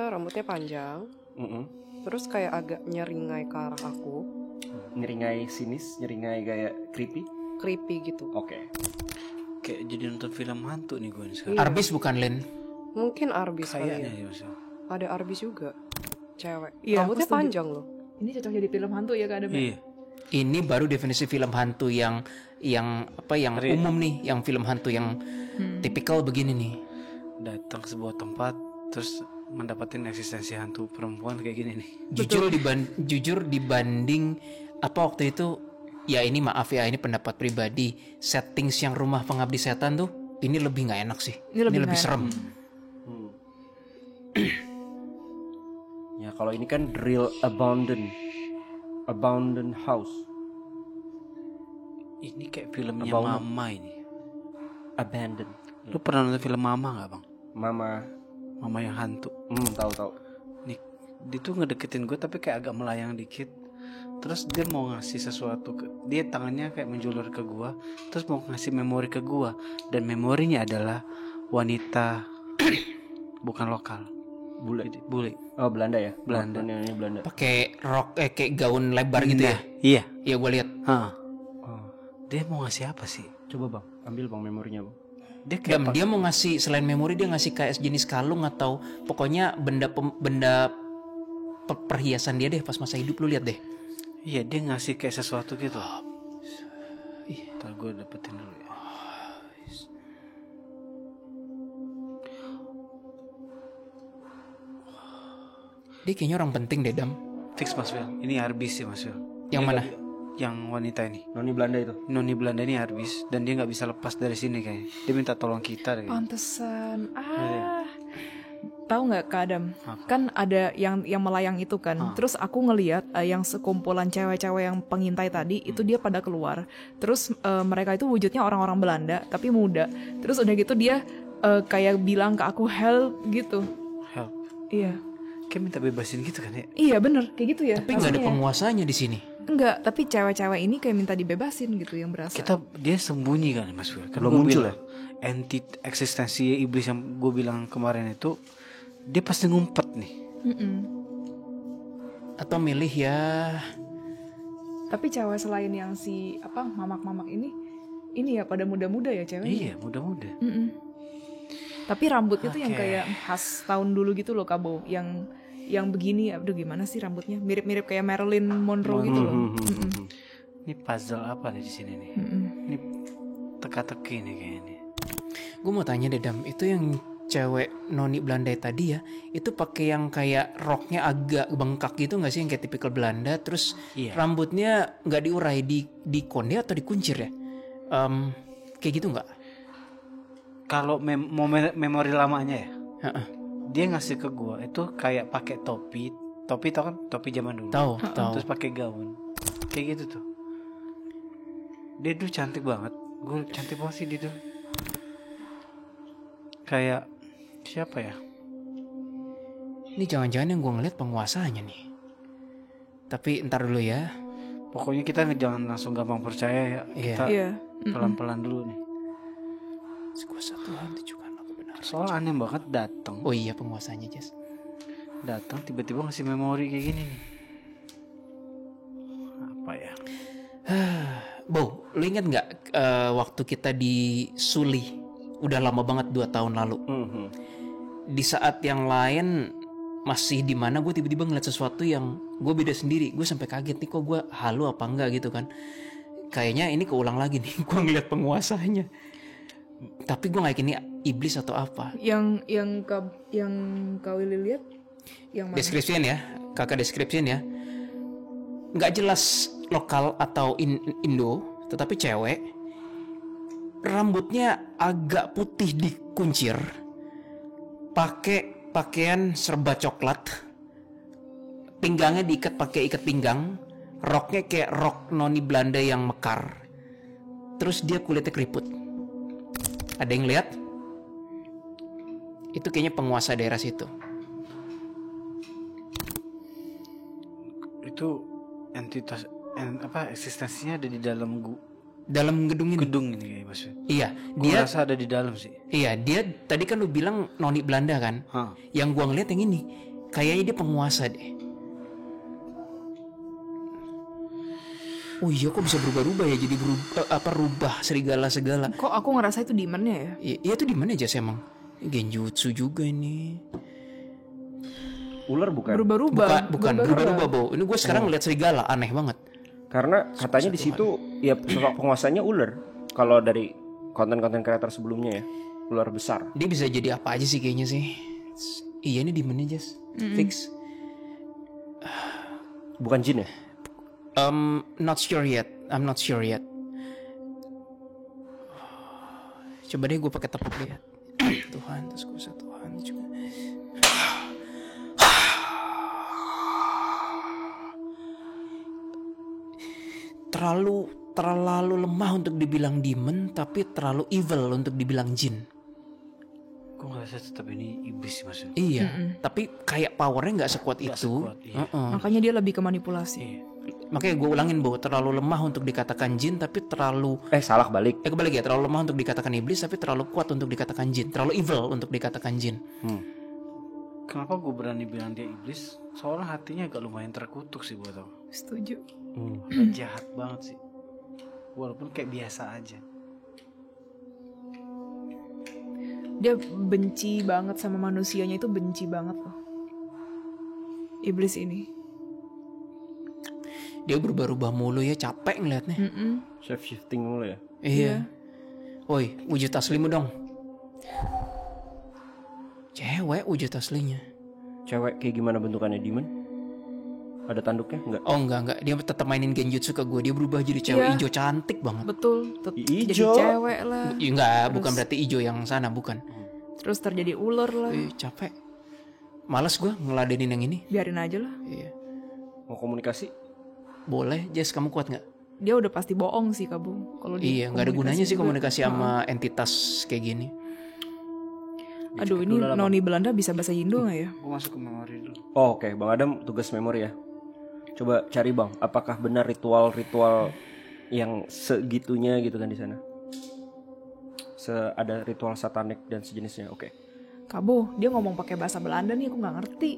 Rambutnya panjang, terus kayak agak nyeringai ke arah aku, Nyeringai sinis, nyeringai kayak creepy. creepy gitu. Oke. kayak jadi nonton film hantu nih gue sekarang. Arbis bukan Len? Mungkin Arbis kali Kayaknya ya. ya Mas. Ada Arbis juga. Cewek. Iya, Rambutnya aku setuju. panjang loh. Ini cocok jadi film hantu ya Kak Adam? Iya. Ini baru definisi film hantu yang umum nih, yang film hantu yang tipikal begini nih. Datang ke sebuah tempat terus mendapatkan eksistensi hantu perempuan kayak gini nih. Jujur dibanding apa waktu itu, ya ini maaf ya, ini pendapat pribadi, settings yang Rumah Pengabdi Setan tuh ini lebih nggak enak sih. Ini lebih nggak serem. Ya kalau ini kan real abandoned house. Ini kayak filmnya Abang- Mama ini. Abandoned. Lu pernah nonton film Mama nggak bang? Mama. Mama yang hantu. Tahu. Nih, dia tuh ngedeketin gue tapi kayak agak melayang dikit. Terus dia mau ngasih sesuatu dia tangannya kayak menjulur ke gue. Terus mau ngasih memori ke gue. Dan memorinya adalah wanita bukan lokal. Bule. Oh Belanda ya? Belanda. Ini Belanda. Pakai rok kayak gaun lebar gitu ya. Iya. Iya gue lihat. Hah. Oh. Dia mau ngasih apa sih? Coba bang, ambil bang memorinya bang. Dia kayak Dia mau ngasih, selain memori dia ngasih kayak jenis kalung atau pokoknya benda perhiasan dia deh pas masa hidup, lu lihat deh. Iya, dia ngasih kayak sesuatu gitu. Ntar gue dapetin dulu ya. Dia kayaknya orang penting deh, Dam. Fix Mas Wil. Ini Arbis ya Mas Wil. Yang mana? Yang wanita ini. Noni Belanda itu. Noni Belanda ini Arbis. Dan dia gak bisa lepas dari sini kayaknya. Dia minta tolong kita deh. Pantesan. Tahu nggak Kak Adam? Kan ada yang melayang itu kan. Terus aku ngelihat yang sekumpulan cewek-cewek yang pengintai tadi itu dia pada keluar. Terus mereka itu wujudnya orang-orang Belanda tapi muda. Terus udah gitu dia kayak bilang ke aku help gitu. Help. Iya. Kayak minta bebasin gitu kan ya. Iya bener kayak gitu ya. Tapi nggak ada rasanya. penguasanya di sini. Enggak, tapi cewek-cewek ini kayak minta dibebasin gitu yang berasa. Dia sembunyi kan Mas Wil. Kan Belum gua muncul bilang, eksistensi iblis yang gue bilang kemarin itu, dia pasti ngumpet nih. Atau milih ya. Tapi cewek selain yang si mamak-mamak ini ya pada muda-muda ya cewek. Iya, muda-muda. Tapi rambutnya tuh yang kayak khas tahun dulu gitu loh Kabo, yang begini, aduh gimana sih rambutnya? Mirip-mirip kayak Marilyn Monroe gitu loh. Ini puzzle apa nih di sini nih? Ini teka-teki nih kayaknya. Gue mau tanya deh, Dam, itu yang cewek Noni Belanda tadi ya, itu pakai yang kayak roknya agak bengkak gitu nggak sih, yang kayak tipikal Belanda, terus rambutnya nggak diurai, di konde atau dikuncir ya? Kayak gitu nggak? Kalau memori lamanya ya, Heeh. dia ngasih ke gua itu kayak pakai topi tau kan, topi zaman dulu. Tahu. Terus pakai gaun, kayak gitu tuh. Dia tuh cantik banget, gue cantik banget sih dia tuh. Kayak siapa ya? Ini jangan-jangan yang gue ngeliat penguasanya nih. Tapi ntar dulu ya. Pokoknya kita jangan langsung gampang percaya ya. Kita Iya. pelan-pelan dulu nih. Kuasa Tuhan tunjukkan aku benar. Soal aneh banget datang. Oh iya, penguasanya Jess. Datang tiba-tiba ngasih memori kayak gini nih. Apa ya? Bo, lu inget nggak waktu kita di Suli? Udah lama banget, 2 tahun lalu. Di saat yang lain masih di mana gue tiba-tiba ngeliat sesuatu yang gue beda sendiri. Gue sampai kaget nih, kok gue halu apa enggak gitu kan. Kayaknya ini keulang lagi nih, gue ngeliat penguasanya. Tapi gue gak yakin ini iblis atau apa. Yang Kak Willy lihat yang mana? Description ya, kakak description ya. Gak jelas lokal atau Indo, tetapi cewek. Rambutnya agak putih dikuncir. Pakai pakaian serba coklat. Pinggangnya diikat pakai ikat pinggang. Roknya kayak rok Noni Belanda yang mekar. Terus dia kulitnya keriput. Ada yang lihat? Itu kayaknya penguasa daerah situ. Itu entitas eksistensinya ada di dalam Dalam gedung ini. gedung ini kayak Mas. Iya, Gue dia rasa ada di dalam sih. Iya, dia tadi kan lu bilang Noni Belanda kan? Yang gua ngeliat yang ini, kayaknya dia penguasa deh. Oh iya, kok bisa berubah-ubah ya, jadi rubah serigala segala. Kok aku ngerasa itu demonnya ya? Iya tuh di mana aja sih emang? Genjutsu juga ini. Ular bukan? Berubah-ubah. Bukan berubah-ubah, Bo. Ini gue sekarang ngeliat serigala, aneh banget. Karena katanya di situ ya sosok penguasanya ular. Kalau dari konten-konten kreator sebelumnya ya, ular besar. Dia bisa jadi apa aja sih kayaknya sih. Iya ini dimana Jas? Fix. Bukan jin ya? Not sure yet. I'm not sure yet. Coba deh gue pakai tepuk lihat. Tuhan, terus gue usah Tuhan juga. Terlalu lemah untuk dibilang demon, tapi terlalu evil untuk dibilang jin. Gue ngerasa tetap ini iblis maksudnya. Iya, tapi kayak powernya nggak sekuat itu. sekuat, iya. Makanya dia lebih ke manipulasi. Iya. Makanya gue ulangin bahwa terlalu lemah untuk dikatakan jin, tapi terlalu Salah balik. kebalik ya, terlalu lemah untuk dikatakan iblis, tapi terlalu kuat untuk dikatakan jin, terlalu evil untuk dikatakan jin. Kenapa gue berani bilang dia iblis? Soalnya hatinya agak lumayan terkutuk sih buat aku. Setuju. Agak jahat banget sih. Walaupun kayak biasa aja. Dia benci banget sama manusianya, itu benci banget loh. Iblis ini. Dia berubah-ubah mulu ya, capek ngeliatnya. Shape shifting mulu ya. Iya. Woi, wujud aslimu dong. Cewek wujud aslinya. Cewek kayak gimana bentukannya demon? Ada tanduknya enggak? Oh enggak, dia tetap mainin genjutsu ke gue. Dia berubah jadi cewek Iya. hijau cantik banget. Betul. Jadi Ijo. cewek lah. Ya, enggak, bukan berarti hijau yang sana, bukan. Terus terjadi ular lah. Capek. Males gue ngeladenin yang ini. Biarin aja lah. Iya. Mau komunikasi? Boleh, Jess, kamu kuat nggak? Dia udah pasti bohong sih Kabung. Kalau dia Iya, nggak ada gunanya sih juga. komunikasi sama entitas kayak gini. Aduh, ini Noni Belanda bisa bahasa Indo nggak ya? Gue masuk ke memori dulu. Oh, oke. Bang Adam tugas memori ya. Coba cari Bang, apakah benar ritual-ritual yang segitunya gitu kan di sana? Ada ritual satanik dan sejenisnya. Oke. Kabo, dia ngomong pakai bahasa Belanda nih, aku nggak ngerti.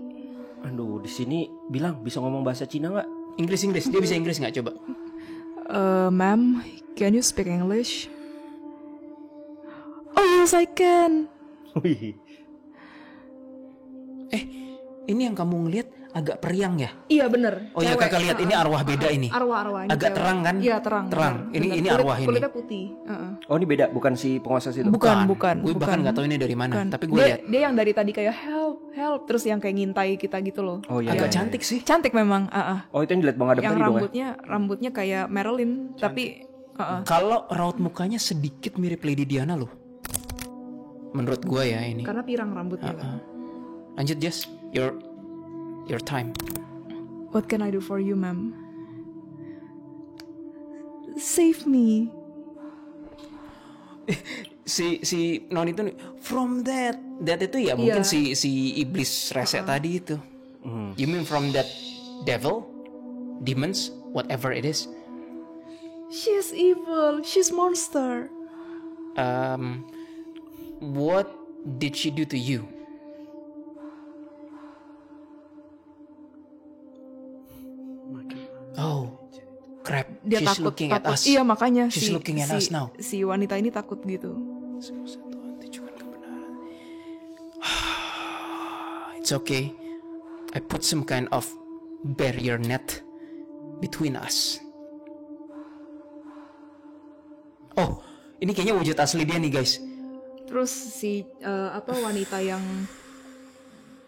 Aduh, di sini bilang bisa ngomong bahasa Cina nggak? Inggris, dia bisa Inggris nggak coba? Ma'am, can you speak English? Oh yes, I can. Wih. Ini yang kamu ngeliat agak periang ya? Iya bener. Oh iya, cewek. kakak lihat ini arwah beda ini. Arwah ini Agak cewek. terang kan? Iya terang. Terang. Bener. Ini Kulit- arwah ini. Kulitnya putih. Oh, ini beda, bukan si penguasa situ. Bukan. Gue bahkan nggak tahu ini dari mana. Bukan. Tapi gue dia, lihat dia yang dari tadi kayak help, terus yang kayak ngintai kita gitu loh. Oh iya. agak iya. cantik sih. Cantik memang. Oh, itu yang dilihat Bang Adam Yang tadi dong ya? rambutnya kayak Marilyn, tapi Kalau raut mukanya sedikit mirip Lady Diana loh. Menurut gue ya ini. karena pirang rambutnya. kan. Lanjut Jess, your time. What can I do for you, ma'am? Save me. Si non itu nih, from that itu ya mungkin si iblis rese tadi itu. You mean from that devil, demons, whatever it is. She's evil. She's monster. What did she do to you? Oh, crap. Dia She's takut. looking at us. Iya makanya She's looking at us now. Si wanita ini takut gitu. It's okay. I put some kind of barrier net between us. Oh, ini kayaknya wujud asli dia nih guys. Terus si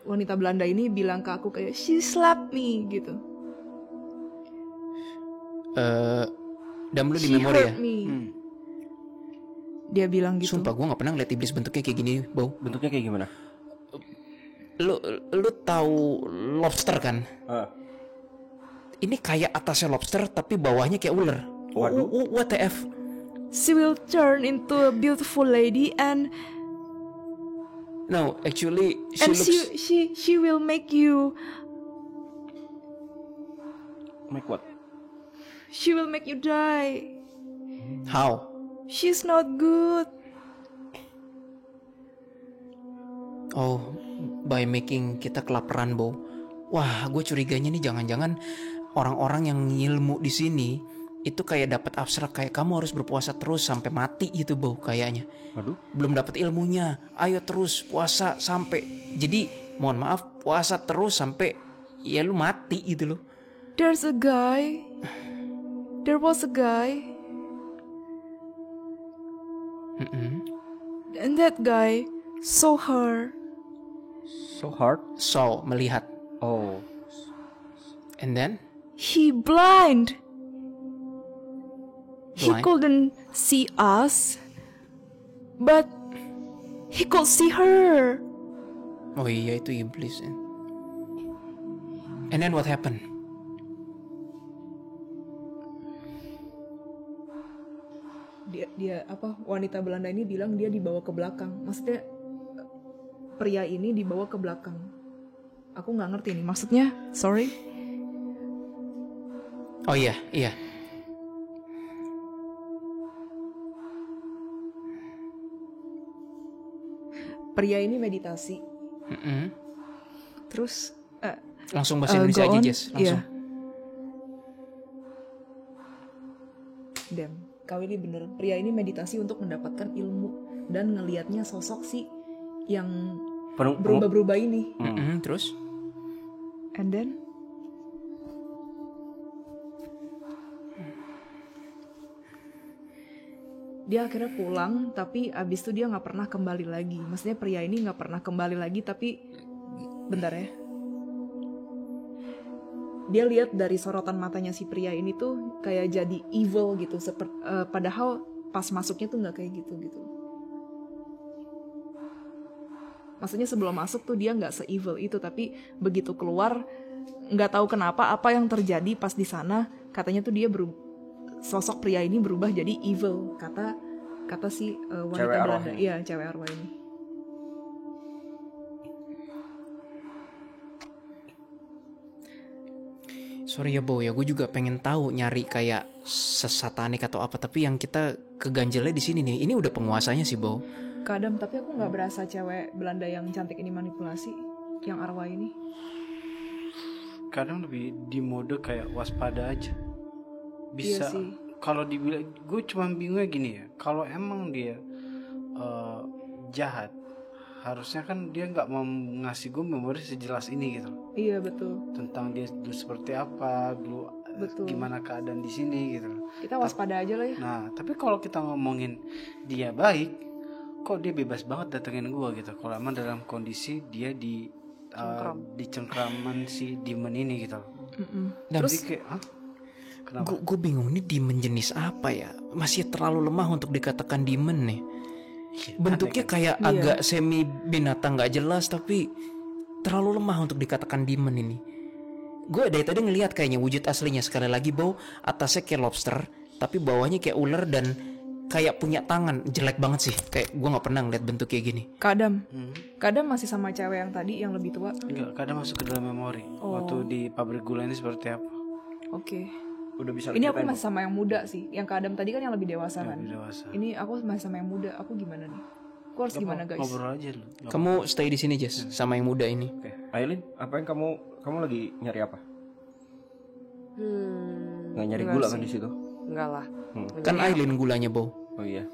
wanita Belanda ini bilang ke aku kayak she slapped me gitu. Dan lu di She memori ya? hurt me. Dia bilang gitu. Sumpah gue nggak pernah ngeliat iblis bentuknya kayak gini, Bau. Bentuknya kayak gimana? Lu tahu lobster kan? Ini kayak atasnya lobster tapi bawahnya kayak ular. Waduh. What the F? She will turn into a beautiful lady and No, actually she will make you Make what? she will make you die. How? She's not good. Oh, by making kita kelaparan, Bo. Wah, gue curiganya nih jangan-jangan orang-orang yang ngilmu di sini itu kayak dapat abstrak kayak kamu harus berpuasa terus sampai mati gitu Bow kayaknya. Waduh. Belum dapat ilmunya. Ayo terus puasa sampai, jadi mohon maaf, puasa terus sampai ya lu mati gitu loh. There was a guy. And that guy saw her. So hard. So melihat. Oh. And then He blind. He Blind? couldn't see us, but he could see her. oh iya itu iblis ya. And then what happened? Dia apa, wanita Belanda ini bilang dia dibawa ke belakang. Maksudnya pria ini dibawa ke belakang. Aku nggak ngerti nih maksudnya. Sorry. Oh iya. Pria ini meditasi. Mm-mm. Terus Langsung bahasa Indonesia go aja on. Jess. Langsung. Iya. Damn, kau ini bener. Pria ini meditasi untuk mendapatkan ilmu dan ngelihatnya sosok si yang berubah-berubah ini. Mm-mm, terus And then dia akhirnya pulang, tapi abis itu dia nggak pernah kembali lagi. Maksudnya pria ini nggak pernah kembali lagi, tapi bentar ya. Dia lihat dari sorotan matanya si pria ini tuh kayak jadi evil gitu. Padahal pas masuknya tuh nggak kayak gitu. Maksudnya sebelum masuk tuh dia nggak se-evil itu, tapi begitu keluar nggak tahu kenapa apa yang terjadi pas di sana. Katanya tuh dia sosok pria ini berubah jadi evil. Kata si wanita Cewek Belanda. arwah. Iya, cewek arwah ini. sorry ya Bow ya, gue juga pengen tahu nyari kayak sesatanik atau apa, tapi yang kita keganjelnya di sini nih, ini udah penguasanya sih Bow. Kadang, tapi aku nggak berasa cewek Belanda yang cantik ini manipulasi, yang arwah ini. Kadang lebih di mode kayak waspada aja. Bisa Iya sih. kalau dibilang, gue cuma bingungnya gini ya. Kalau emang dia jahat, harusnya kan dia nggak mau ngasih gue memori sejelas ini gitu loh. Iya betul. Tentang dia dulu seperti apa, dulu Betul. gimana keadaan di sini gitu loh. Kita waspada aja lah ya. Nah, tapi kalau kita ngomongin dia baik, kok dia bebas banget datengin gue gitu. Kalau emang dalam kondisi dia di cengkraman si demon ini gitu. Terus Jadi kayak, hah? Kenapa? gue bingung ini demon jenis apa ya, masih terlalu lemah untuk dikatakan demon nih. Bentuknya kayak agak semi binatang nggak jelas, tapi terlalu lemah untuk dikatakan demon ini. Gue dari tadi ngelihat kayaknya wujud aslinya sekali lagi Bow, atasnya kayak lobster, tapi bawahnya kayak ular dan kayak punya tangan. Jelek banget sih, kayak gue nggak pernah ngeliat bentuk kayak gini. Kadang masih sama cewek yang tadi yang lebih tua. Enggak, kadang masuk ke dalam memori. Waktu di pabrik gula ini seperti apa? Oke. Udah bisa Ini aku diceritain, masih sama yang muda sih. Yang Kadam tadi kan yang lebih dewasa kan. Lebih dewasa. Ini aku masih sama yang muda. Aku gimana nih? Aku harus gimana guys? Ngobrol aja lu. Kamu stay di sini Jess, sama yang muda ini. Oke. Aileen, apa yang kamu lagi nyari apa? Nggak nyari enggak gula sih. kan di situ? Enggak lah. Kan Aileen gulanya Bow. Oh iya.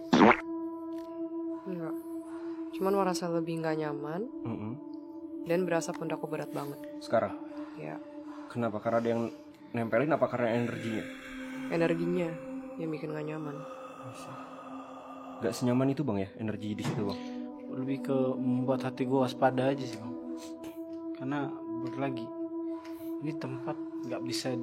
Enggak. Cuman merasa lebih nggak nyaman dan berasa pundakku berat banget. Sekarang, Ya, kenapa? Karena ada yang nempelin apa karena energinya? energinya yang bikin nggak nyaman. Gak senyaman itu bang ya, energi di situ bang. Lebih ke membuat hati gue waspada aja sih bang. Karena lagi ini tempat nggak bisa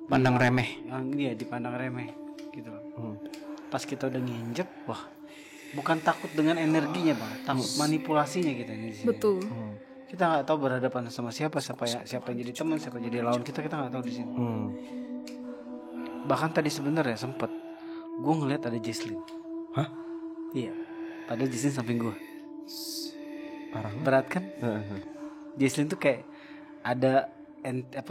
Pandang remeh. yang ini ya dipandang remeh gitu loh. Pas kita udah nginjek, wah, bukan takut dengan energinya bang, takut manipulasinya kita ini di sini. Betul. Kita nggak tahu berhadapan sama siapa yang jadi teman, siapa jadi lawan kita nggak tahu di sini. Bahkan tadi sebenarnya sempet gue ngeliat ada Jesslyn. Hah? Iya. Padahal Jesslyn samping gue. Parah. Berat kan? Jesslyn tuh kayak ada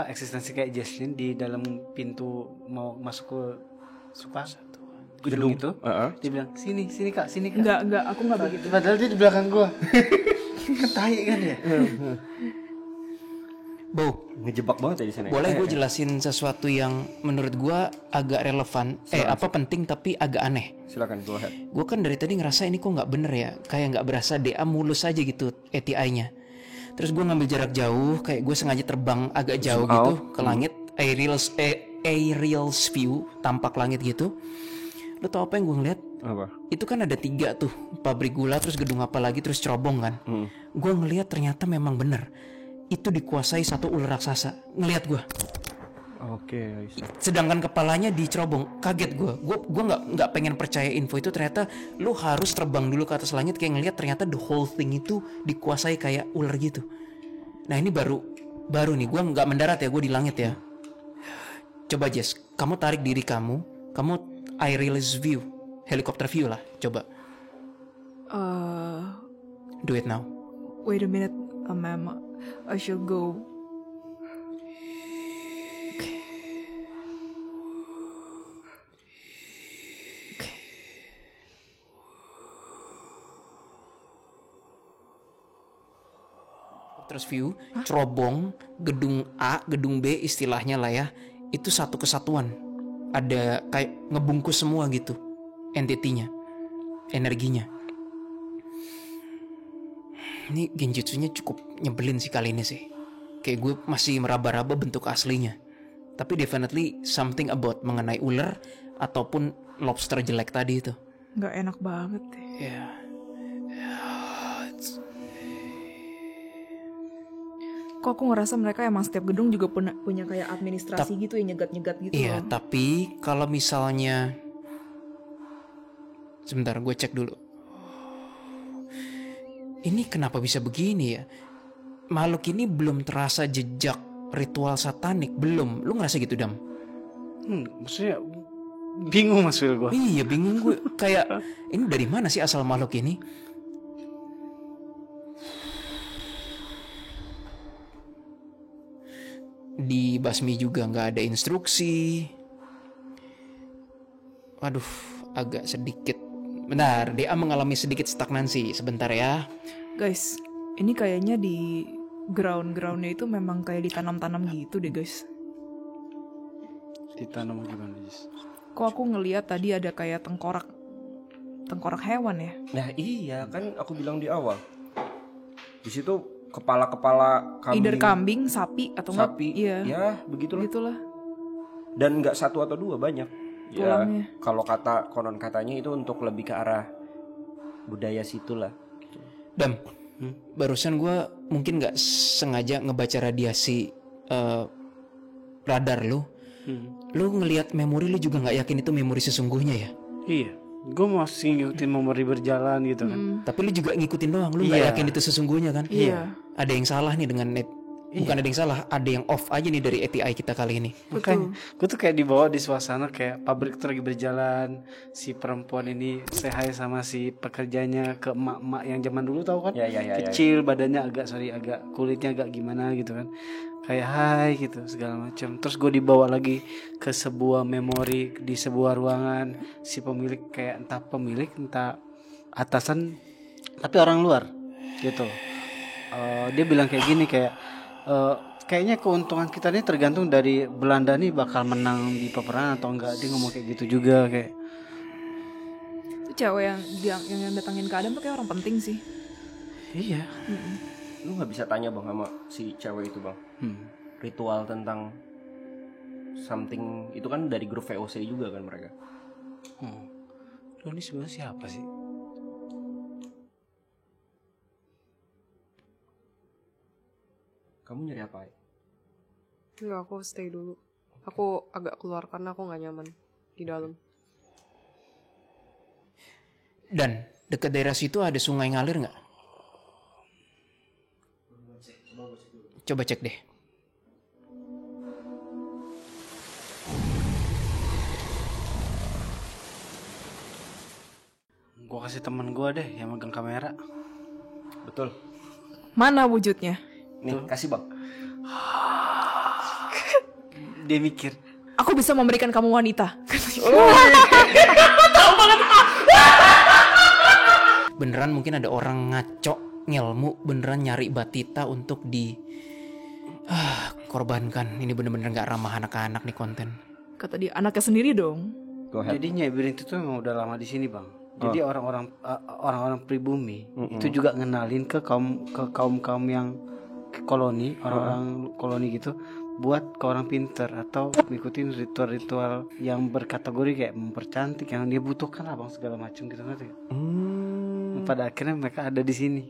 eksistensi kayak Jesslyn di dalam pintu mau masuk ke gedung itu. Dia bilang sini kak. Enggak, aku nggak begitu. Padahal dia di belakang gue. Ketai kan ya. Bau. Ngejebak banget ya di sana. Boleh gue jelasin sesuatu yang menurut gue agak relevan, penting tapi agak aneh. Silakan, go ahead. Gue kan dari tadi ngerasa ini kok nggak bener ya, kayak nggak berasa DA mulus aja gitu ATI-nya. Terus gue ngambil jarak jauh, kayak gue sengaja terbang agak jauh gitu ke langit, aerials view, tampak langit gitu. Lo tau apa yang gue ngeliat? Apa? Itu kan ada 3 tuh, pabrik gula, terus gedung apa lagi, terus cerobong kan. Gue ngeliat ternyata memang bener, itu dikuasai satu ular raksasa. Ngeliat gue. Oke. Sedangkan kepalanya dicerobong. Kaget gue nggak pengen percaya info itu. Ternyata lu harus terbang dulu ke atas langit, kayak ngeliat ternyata the whole thing itu dikuasai kayak ular gitu. Nah ini baru nih, gue nggak mendarat ya, gue di langit ya. Coba Jess, kamu tarik diri kamu aerials view, helicopter view lah, coba. Do it now. Wait a minute, ma'am. I should go. Terus view, cerobong, gedung A, gedung B istilahnya lah ya, itu satu kesatuan. Ada kayak ngebungkus semua gitu, entitinya, energinya. Ini genjutsunya cukup nyebelin sih kali ini sih. Kayak gue masih meraba-raba bentuk aslinya. Tapi definitely something about mengenai ular ataupun lobster jelek tadi itu. Nggak enak banget deh. Yeah. Kok aku ngerasa mereka emang setiap gedung juga punya kayak administrasi gitu ya, nyegat-nyegat gitu. Iya, loh. tapi kalau misalnya sebentar gue cek dulu. Ini kenapa bisa begini ya? Makhluk ini belum terasa jejak ritual satanik, belum. Lu ngerasa gitu, Dam? Maksudnya bingung Mas Wil gue. Iya, bingung gue. Kayak ini dari mana sih asal makhluk ini? Di basmi juga nggak ada instruksi. Waduh, agak sedikit. Benar, DA mengalami sedikit stagnansi. Sebentar ya. Guys, ini kayaknya di ground-groundnya itu memang kayak ditanam-tanam gitu deh guys. Ditanam gimana Jis? Kok aku ngeliat tadi ada kayak tengkorak hewan ya? Nah iya kan aku bilang di awal. Di situ kepala-kepala kambing. Either kambing, sapi atau nggak? Sapi. Iya. Ya begitulah. Gitulah. Dan nggak 1 atau 2, banyak. Ya Tulangnya. kalau konon katanya itu untuk lebih ke arah budaya situlah. Dam, barusan gue mungkin nggak sengaja ngebaca radiasi radar lu. Lu ngelihat memori lu juga nggak yakin itu memori sesungguhnya ya? Iya, gue masih ngikutin memori berjalan gitu kan. Tapi lu juga ngikutin doang, lu nggak Iya. yakin itu sesungguhnya kan? Iya. Ada yang salah nih dengan net. Bukan ada yang salah, ada yang off aja nih dari ATI kita kali ini. Makanya gue tuh kayak dibawa di suasana kayak pabrik tuh lagi berjalan, si perempuan ini say hi sama si pekerjanya ke emak-emak yang zaman dulu tahu kan, Ya. kecil badannya agak kulitnya agak gimana gitu kan, kayak hai gitu segala macam. Terus gue dibawa lagi ke sebuah memori di sebuah ruangan, si pemilik kayak entah pemilik entah atasan tapi orang luar gitu. Dia bilang kayak gini kayak kayaknya keuntungan kita ini tergantung dari Belanda nih bakal menang di peperangan atau enggak. Dia ngomong kayak gitu juga kayak. Itu cewek yang datangin ke Adam tuh kayak orang penting sih. Iya. Lu nggak bisa tanya bang sama si cewek itu bang. Ritual tentang something itu kan dari grup VOC juga kan mereka. Lu ini sebenarnya siapa sih? Kamu nyari apa ya? Enggak, aku stay dulu. Aku agak keluar karena aku nggak nyaman di dalam. Dan dekat daerah situ ada sungai ngalir nggak? Coba cek deh. Gua kasih temen gua deh yang megang kamera. Betul. Mana wujudnya? Nih kasih bang. Dia mikir. Aku bisa memberikan kamu wanita. Beneran mungkin ada orang ngaco ngelmu beneran nyari batita untuk di Korbankan, ini bener-bener gak ramah anak-anak nih konten. Kata dia anaknya sendiri dong. Go ahead. Jadi Nyai Berintik itu memang udah lama di sini bang. Jadi orang-orang pribumi itu juga ngenalin ke kaum yang koloni, orang-orang koloni gitu, buat ke orang pinter atau ngikutin ritual-ritual yang berkategori kayak mempercantik yang dia butuhkan lah bang, segala macam gitu ngerti. Pada akhirnya mereka ada di sini.